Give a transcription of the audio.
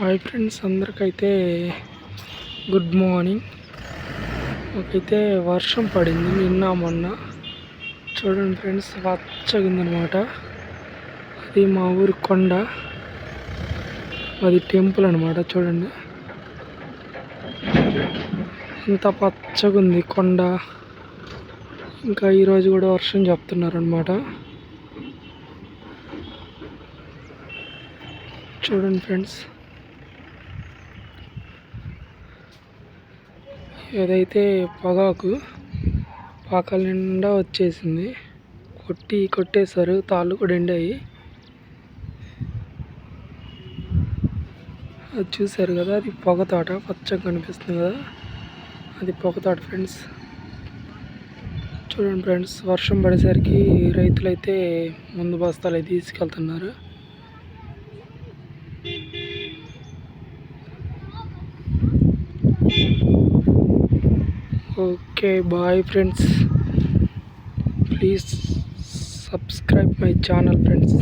Hi friends, అందరికైతే good morning. మాకైతే వర్షం పడింది నిన్న మొన్న. చూడండి ఫ్రెండ్స్, పచ్చగా ఉందన్నమాట. అది మా ఊరి కొండ, అది టెంపుల్ అనమాట. చూడండి ఇంత పచ్చగా ఉంది కొండ. ఇంకా ఈరోజు కూడా వర్షం చెప్తున్నారనమాట. చూడండి ఫ్రెండ్స్, ఏదైతే పొగాకు పాకాల నిండా వచ్చేసింది. కొట్టేశారు, తాళ్ళు కూడా ఎండాయి. అది చూశారు కదా, అది పొగ తోట పచ్చగా కనిపిస్తుంది కదా, అది పొగ తోట ఫ్రెండ్స్. చూడండి ఫ్రెండ్స్, వర్షం పడేసరికి రైతులైతే ముందు బస్తాలు తీసుకెళ్తున్నారు. Okay, bye friends. Please subscribe my channel friends.